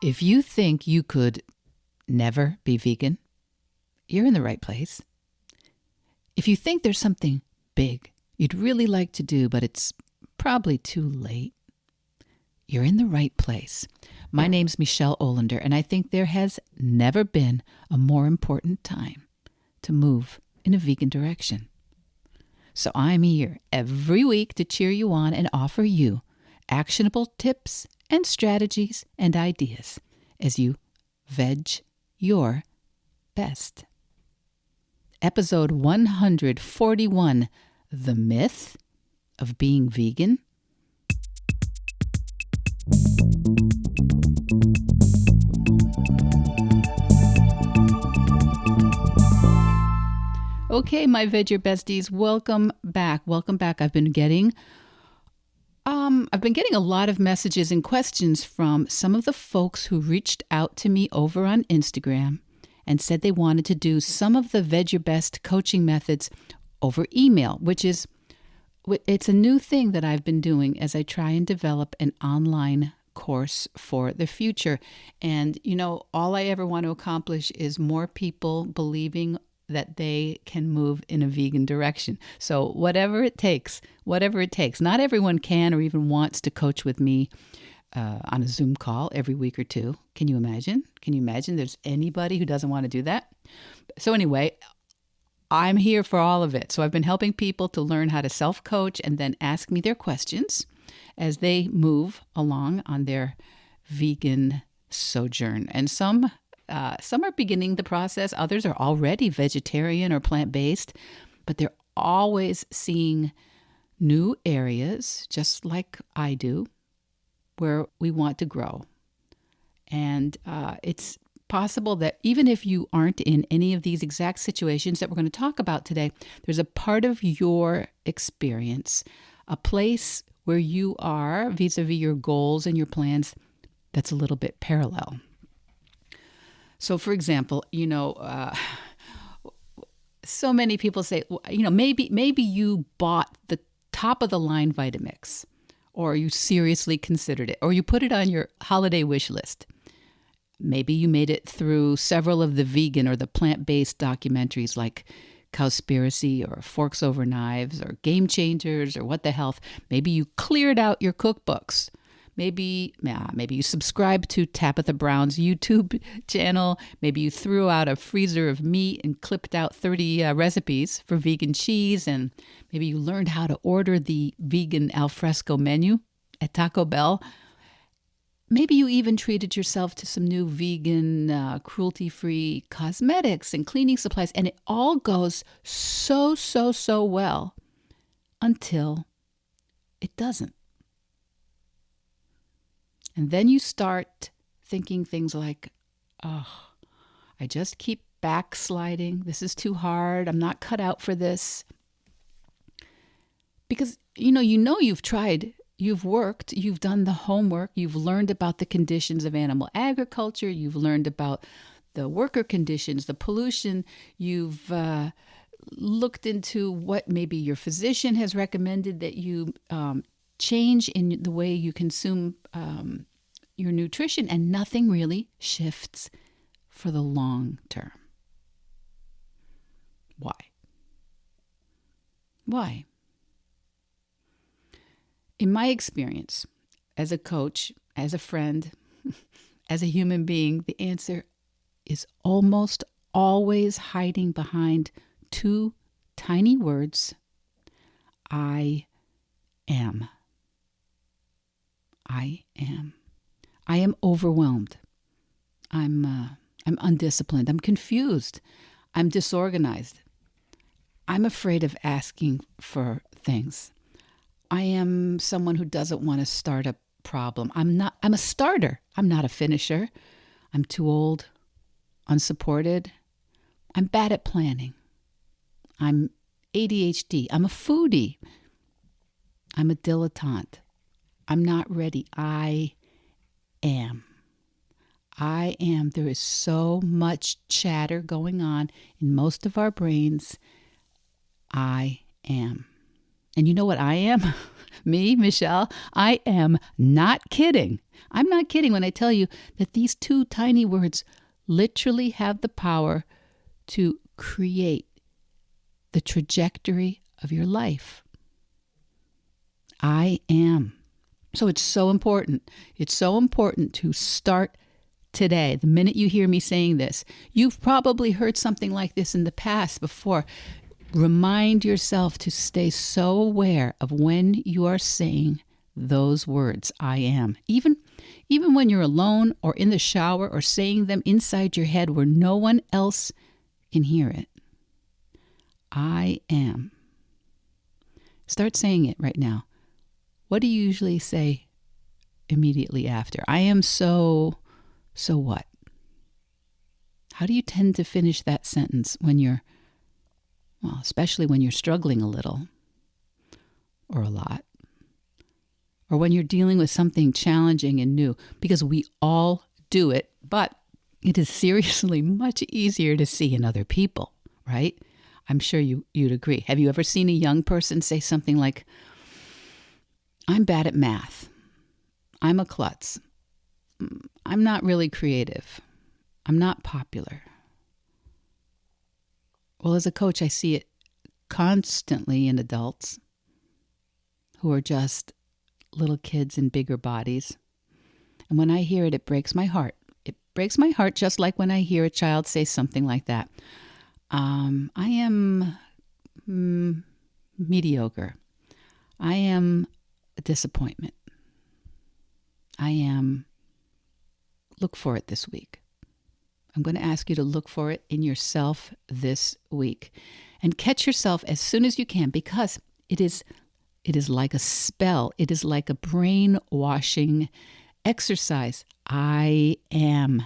If you think you could never be vegan, you're in the right place. If you think there's something big you'd really like to do, but it's probably too late, you're in the right place. My name's Michelle Olander, and I think there has never been a more important time to move in a vegan direction. So I'm here every week to cheer you on and offer you actionable tips and strategies and ideas as you veg your best. Episode 141, The Myth of Being Vegan. Okay, my Veg Your Besties, welcome back. Welcome back. I've been getting a lot of messages and questions from some of the folks who reached out to me over on Instagram and said they wanted to do some of the Veg Your Best coaching methods over email, it's a new thing that I've been doing as I try and develop an online course for the future. And, all I ever want to accomplish is more people believing that they can move in a vegan direction. So whatever it takes. Not everyone can or even wants to coach with me on a Zoom call every week or two. Can you imagine? There's anybody who doesn't want to do that? So anyway, I'm here for all of it. So I've been helping people to learn how to self-coach and then ask me their questions as they move along on their vegan sojourn. And some are beginning the process. Others are already vegetarian or plant-based, but they're always seeing new areas, just like I do, where we want to grow. And it's possible that even if you aren't in any of these exact situations that we're going to talk about today, there's a part of your experience, a place where you are vis-a-vis your goals and your plans that's a little bit parallel. So, for example, so many people say, maybe you bought the top of the line Vitamix, or you seriously considered it, or you put it on your holiday wish list. Maybe you made it through several of the vegan or the plant-based documentaries like Cowspiracy or Forks Over Knives or Game Changers or What the Health. Maybe you cleared out your cookbooks. Maybe you subscribed to Tabitha Brown's YouTube channel. Maybe you threw out a freezer of meat and clipped out 30 recipes for vegan cheese. And maybe you learned how to order the vegan alfresco menu at Taco Bell. Maybe you even treated yourself to some new vegan, cruelty-free cosmetics and cleaning supplies. And it all goes so well until it doesn't. And then you start thinking things like, I just keep backsliding. This is too hard. I'm not cut out for this. Because, you've tried, you've worked, you've done the homework, you've learned about the conditions of animal agriculture, you've learned about the worker conditions, the pollution, you've looked into what maybe your physician has recommended that you change in the way you consume your nutrition, and nothing really shifts for the long term. Why? In my experience, as a coach, as a friend, as a human being, the answer is almost always hiding behind two tiny words: I am. I am overwhelmed. I'm undisciplined. I'm confused. I'm disorganized. I'm afraid of asking for things. I am someone who doesn't want to start a problem. I'm a starter. I'm not a finisher. I'm too old, unsupported. I'm bad at planning. I'm ADHD. I'm a foodie. I'm a dilettante. I'm not ready. I am. There is so much chatter going on in most of our brains. I am. And you know what I am? Me, Michelle, I am not kidding. I'm not kidding when I tell you that these two tiny words literally have the power to create the trajectory of your life. I am. So it's so important. It's so important to start today. The minute you hear me saying this, you've probably heard something like this in the past before. Remind yourself to stay so aware of when you are saying those words, I am. Even when you're alone or in the shower or saying them inside your head where no one else can hear it. I am. Start saying it right now. What do you usually say immediately after? I am so what? How do you tend to finish that sentence when especially when you're struggling a little or a lot, or when you're dealing with something challenging and new? Because we all do it, but it is seriously much easier to see in other people, right? I'm sure you'd agree. Have you ever seen a young person say something like, I'm bad at math. I'm a klutz. I'm not really creative. I'm not popular. Well, as a coach, I see it constantly in adults who are just little kids in bigger bodies. And when I hear it, it breaks my heart. It breaks my heart just like when I hear a child say something like that. I am mediocre. I am a disappointment. Look for it this week. I'm going to ask you to look for it in yourself this week and catch yourself as soon as you can, because it is like a spell. It is like a brainwashing exercise. I am.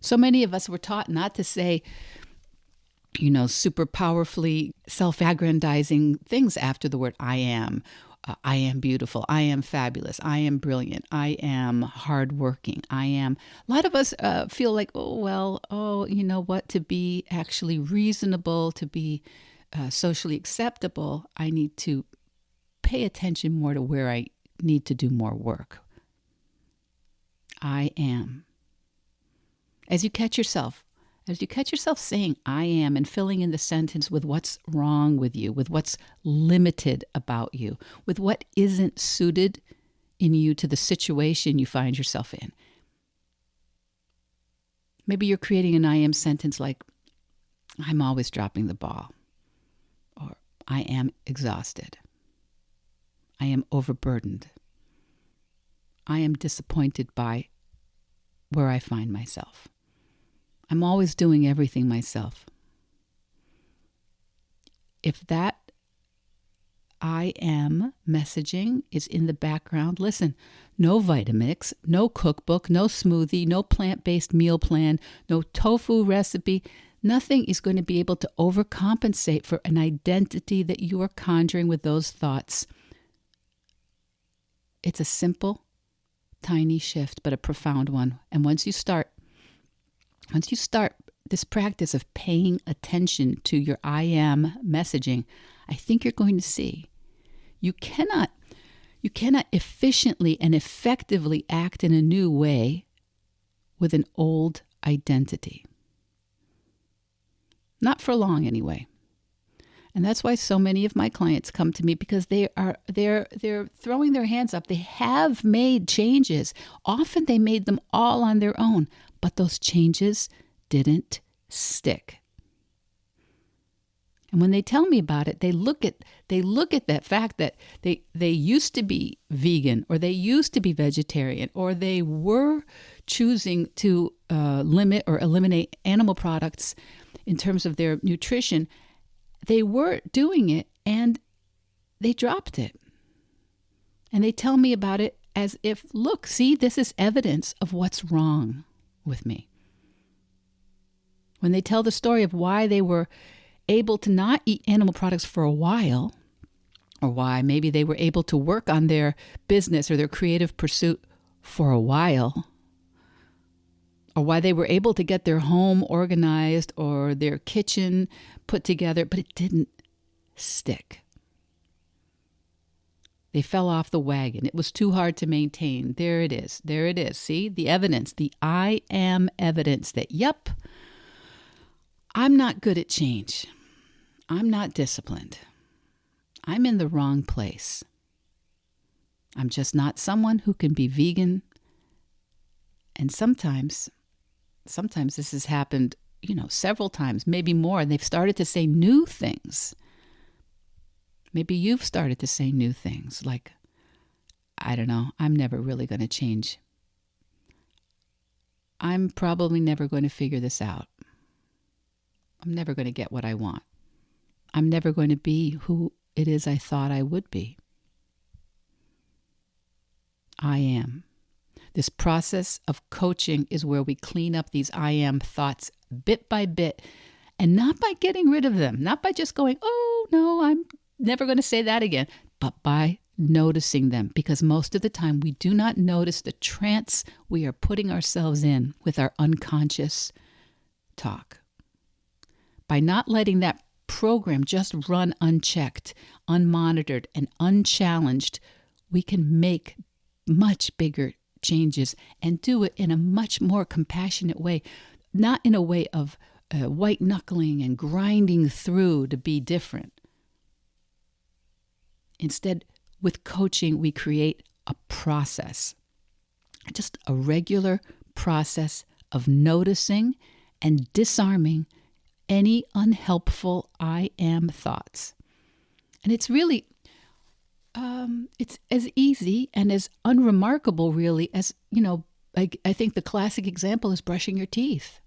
So many of us were taught not to say, super powerfully self-aggrandizing things after the word I am. I am beautiful. I am fabulous. I am brilliant. I am hardworking. I am. A lot of us feel like, to be actually reasonable, to be socially acceptable, I need to pay attention more to where I need to do more work. I am. As you catch yourself saying I am and filling in the sentence with what's wrong with you, with what's limited about you, with what isn't suited in you to the situation you find yourself in. Maybe you're creating an I am sentence like, I'm always dropping the ball, or I am exhausted. I am overburdened. I am disappointed by where I find myself. I'm always doing everything myself. If that I am messaging is in the background, listen, no Vitamix, no cookbook, no smoothie, no plant-based meal plan, no tofu recipe. Nothing is going to be able to overcompensate for an identity that you are conjuring with those thoughts. It's a simple, tiny shift, but a profound one. And once you start this practice of paying attention to your I am messaging, I think you're going to see you cannot efficiently and effectively act in a new way with an old identity. Not for long anyway. And that's why so many of my clients come to me, because they're throwing their hands up. They have made changes. Often they made them all on their own, but those changes didn't stick. And when they tell me about it, they look at that fact that they used to be vegan, or they used to be vegetarian, or they were choosing to limit or eliminate animal products in terms of their nutrition. They were doing it and they dropped it. And they tell me about it as if, look, see, this is evidence of what's wrong with me. When they tell the story of why they were able to not eat animal products for a while, or why maybe they were able to work on their business or their creative pursuit for a while, or why they were able to get their home organized or their kitchen put together, but it didn't stick. They fell off the wagon. It was too hard to maintain. There it is. There it is. See, the evidence, the I am evidence that, yep, I'm not good at change. I'm not disciplined. I'm in the wrong place. I'm just not someone who can be vegan. And sometimes this has happened, several times, maybe more. They've started to say new things. Maybe you've started to say new things like, I don't know, I'm never really going to change. I'm probably never going to figure this out. I'm never going to get what I want. I'm never going to be who it is I thought I would be. I am. This process of coaching is where we clean up these I am thoughts bit by bit, and not by getting rid of them, not by just going, oh, no, I'm never going to say that again, but by noticing them, because most of the time we do not notice the trance we are putting ourselves in with our unconscious talk. By not letting that program just run unchecked, unmonitored, and unchallenged, we can make much bigger changes and do it in a much more compassionate way, not in a way of white knuckling and grinding through to be different. Instead, with coaching, we create a process, just a regular process of noticing and disarming any unhelpful I am thoughts. And it's really, it's as easy and as unremarkable really as, I think the classic example is brushing your teeth.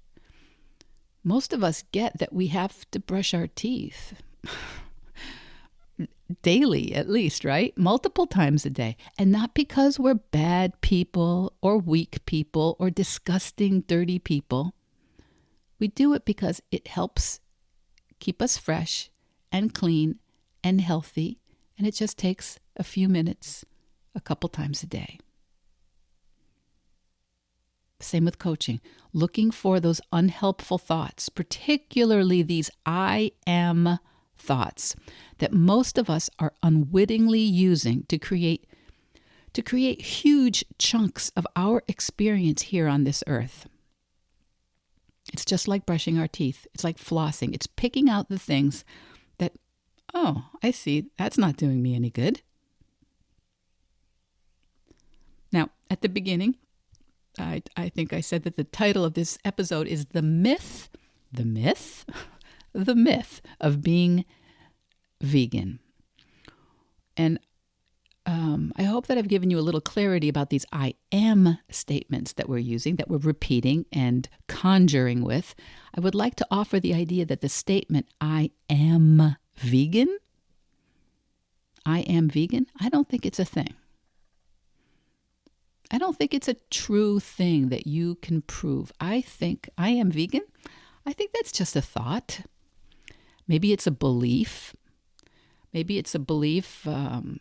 Most of us get that we have to brush our teeth daily, at least, right? Multiple times a day. And not because we're bad people or weak people or disgusting, dirty people. We do it because it helps keep us fresh and clean and healthy. And it just takes a few minutes, a couple times a day. Same with coaching. Looking for those unhelpful thoughts, particularly these I am thoughts that most of us are unwittingly using to create huge chunks of our experience here on this earth. It's just like brushing our teeth. It's like flossing. It's picking out the things that, oh, I see, that's not doing me any good. Now, at the beginning, I think I said that the title of this episode is The Myth of Being Vegan. And I hope that I've given you a little clarity about these I am statements that we're using, that we're repeating and conjuring with. I would like to offer the idea that the statement, I am vegan, I don't think it's a thing. I don't think it's a true thing that you can prove. I think I am vegan. I think that's just a thought. Maybe it's a belief. Maybe it's a belief, and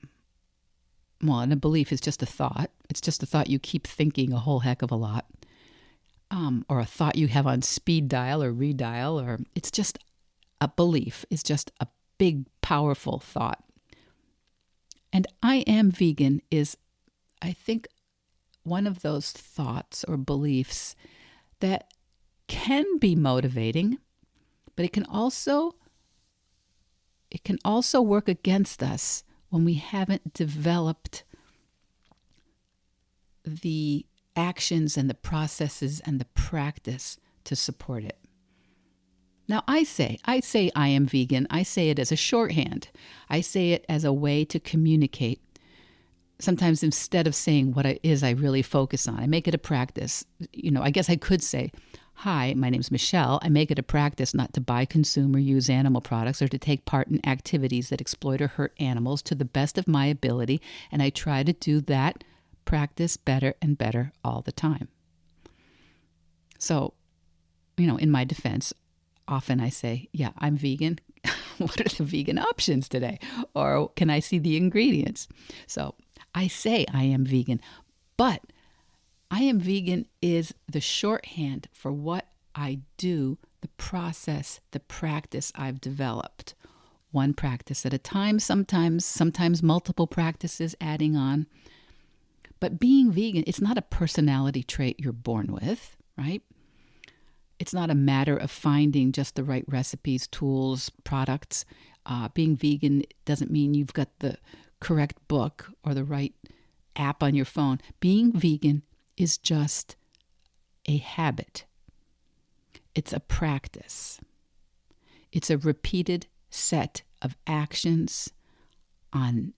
a belief is just a thought. It's just a thought you keep thinking a whole heck of a lot. Or a thought you have on speed dial or redial, or it's just a belief. It's just a big, powerful thought. And I am vegan is, I think, one of those thoughts or beliefs that can be motivating, but it can also work against us when we haven't developed the actions and the processes and the practice to support it. Now, I say I am vegan. I say it as a shorthand. I say it as a way to communicate. Sometimes instead of saying what it is I really focus on, I make it a practice. I guess I could say, hi, my name's Michelle. I make it a practice not to buy, consume, or use animal products or to take part in activities that exploit or hurt animals to the best of my ability. And I try to do that practice better and better all the time. So, in my defense, often I say, yeah, I'm vegan. What are the vegan options today? Or can I see the ingredients? So I say I am vegan, but I am vegan is the shorthand for what I do, the process, the practice I've developed one practice at a time, sometimes multiple practices adding on. But being vegan, it's not a personality trait you're born with, right? It's not a matter of finding just the right recipes, tools, products. Being vegan doesn't mean you've got the correct book or the right app on your phone. Being vegan is just a habit. It's a practice. It's a repeated set of actions on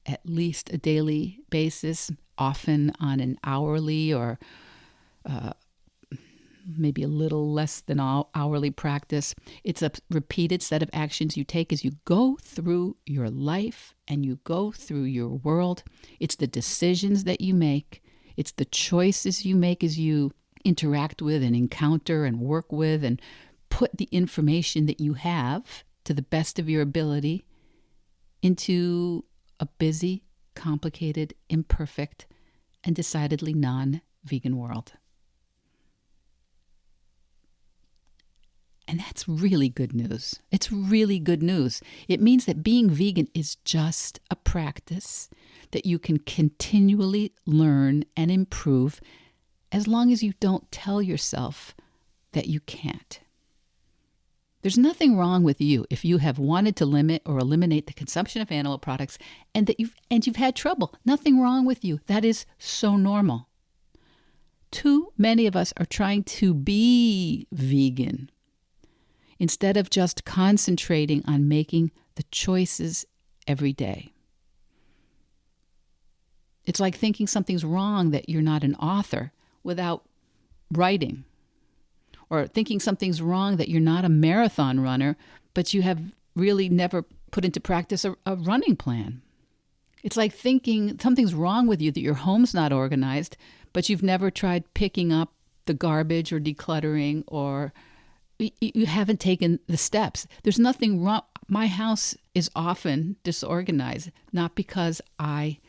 at least a daily basis, often on an hourly or maybe a little less than hourly practice. It's a repeated set of actions you take as you go through your life and you go through your world. It's the decisions that you make. It's the choices you make as you interact with and encounter and work with and put the information that you have to the best of your ability into a busy, complicated, imperfect, and decidedly non-vegan world. And that's really good news. It's really good news. It means that being vegan is just a practice that you can continually learn and improve as long as you don't tell yourself that you can't. There's nothing wrong with you if you have wanted to limit or eliminate the consumption of animal products and you've had trouble. Nothing wrong with you. That is so normal. Too many of us are trying to be vegan instead of just concentrating on making the choices every day. It's like thinking something's wrong that you're not an author without writing, or thinking something's wrong that you're not a marathon runner, but you have really never put into practice a running plan. It's like thinking something's wrong with you, that your home's not organized, but you've never tried picking up the garbage or decluttering, or you haven't taken the steps. There's nothing wrong. My house is often disorganized, not because I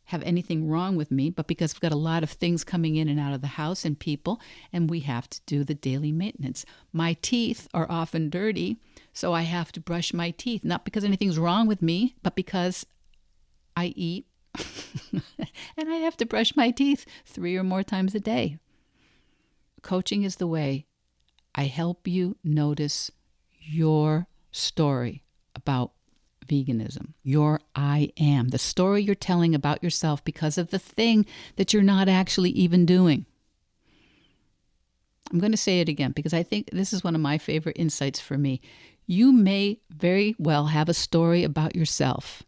have anything wrong with me, but because we've got a lot of things coming in and out of the house and people, and we have to do the daily maintenance. My teeth are often dirty, so I have to brush my teeth, not because anything's wrong with me, but because I eat and I have to brush my teeth 3 or more times a day. Coaching is the way I help you notice your story about veganism, your I am, the story you're telling about yourself because of the thing that you're not actually even doing. I'm going to say it again because I think this is one of my favorite insights for me. You may very well have a story about yourself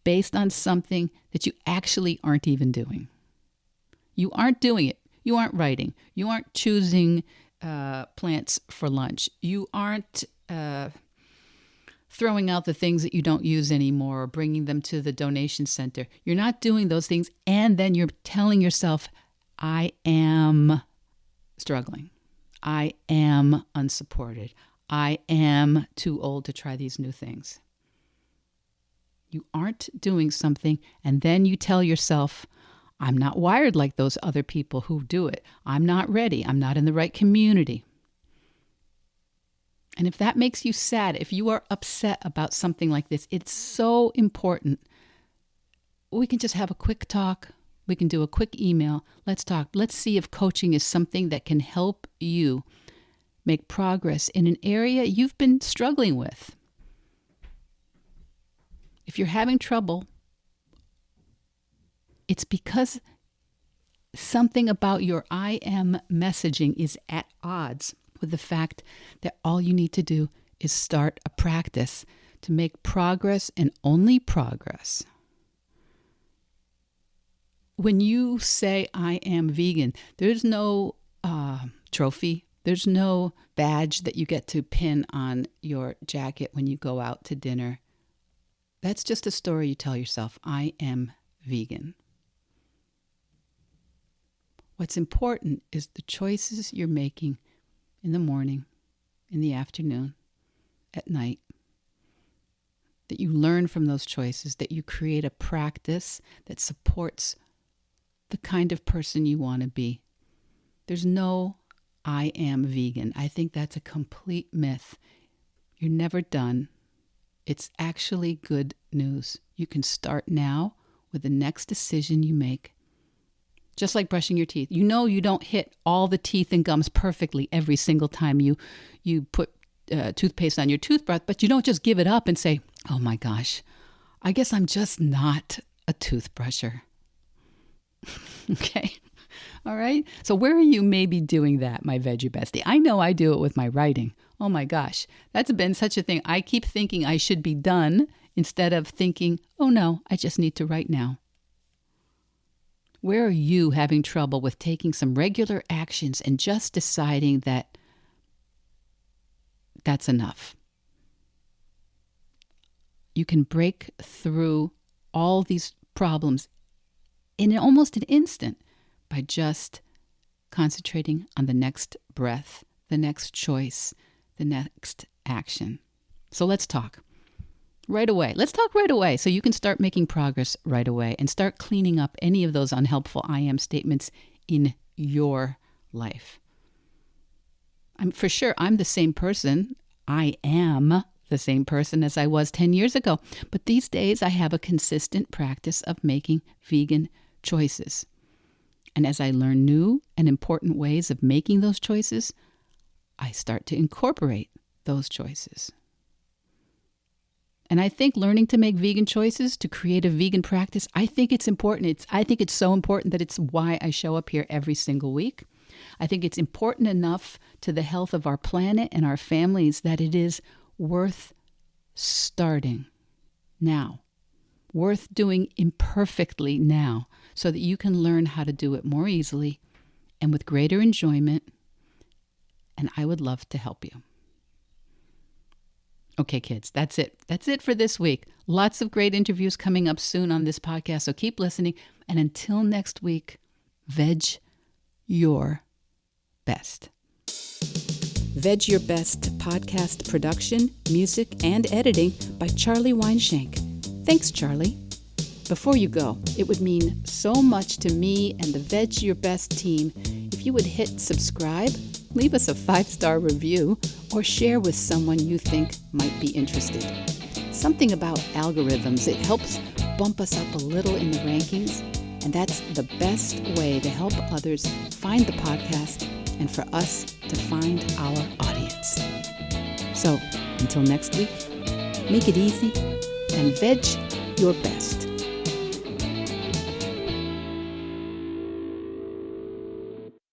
based on something that you actually aren't even doing. You aren't doing it. You aren't writing. You aren't choosing plants for lunch. You aren't throwing out the things that you don't use anymore or bringing them to the donation center. You're not doing those things, and then you're telling yourself, I am struggling. I am unsupported. I am too old to try these new things. You aren't doing something, and then you tell yourself, I'm not wired like those other people who do it. I'm not ready. I'm not in the right community. And if that makes you sad, if you are upset about something like this, it's so important. We can just have a quick talk. We can do a quick email. Let's talk. Let's see if coaching is something that can help you make progress in an area you've been struggling with. If you're having trouble, it's because something about your I am messaging is at odds with the fact that all you need to do is start a practice to make progress, and only progress. When you say I am vegan, there's no trophy. There's no badge that you get to pin on your jacket when you go out to dinner. That's just a story you tell yourself. I am vegan. What's important is the choices you're making in the morning, in the afternoon, at night. That you learn from those choices, that you create a practice that supports the kind of person you want to be. There's no I am vegan. I think that's a complete myth. You're never done. It's actually good news. You can start now with the next decision you make. Just like brushing your teeth. You know you don't hit all the teeth and gums perfectly every single time you put toothpaste on your toothbrush, but you don't just give it up and say, oh my gosh, I guess I'm just not a toothbrusher. Okay? All right? So where are you maybe doing that, my veggie bestie? I know I do it with my writing. Oh my gosh, that's been such a thing. I keep thinking I should be done instead of thinking, oh no, I just need to write now. Where are you having trouble with taking some regular actions and just deciding that that's enough? You can break through all these problems in almost an instant by just concentrating on the next breath, the next choice, the next action. So let's talk right away. Let's talk right away so you can start making progress right away and start cleaning up any of those unhelpful I am statements in your life. I'm the same person. I am the same person as I was 10 years ago. But these days I have a consistent practice of making vegan choices. And as I learn new and important ways of making those choices, I start to incorporate those choices. And I think learning to make vegan choices, to create a vegan practice, I think it's important. I think it's so important that it's why I show up here every single week. I think it's important enough to the health of our planet and our families that it is worth starting now, worth doing imperfectly now, so that you can learn how to do it more easily and with greater enjoyment. And I would love to help you. Okay, kids, that's it. That's it for this week. Lots of great interviews coming up soon on this podcast, so keep listening. And until next week, veg your best. Veg Your Best podcast production, music, and editing by Charlie Weinshank. Thanks, Charlie. Before you go, it would mean so much to me and the Veg Your Best team if you would hit subscribe, leave us a 5-star review, or share with someone you think might be interested. Something about algorithms, it helps bump us up a little in the rankings, and that's the best way to help others find the podcast and for us to find our audience. So, until next week, make it easy and veg your best.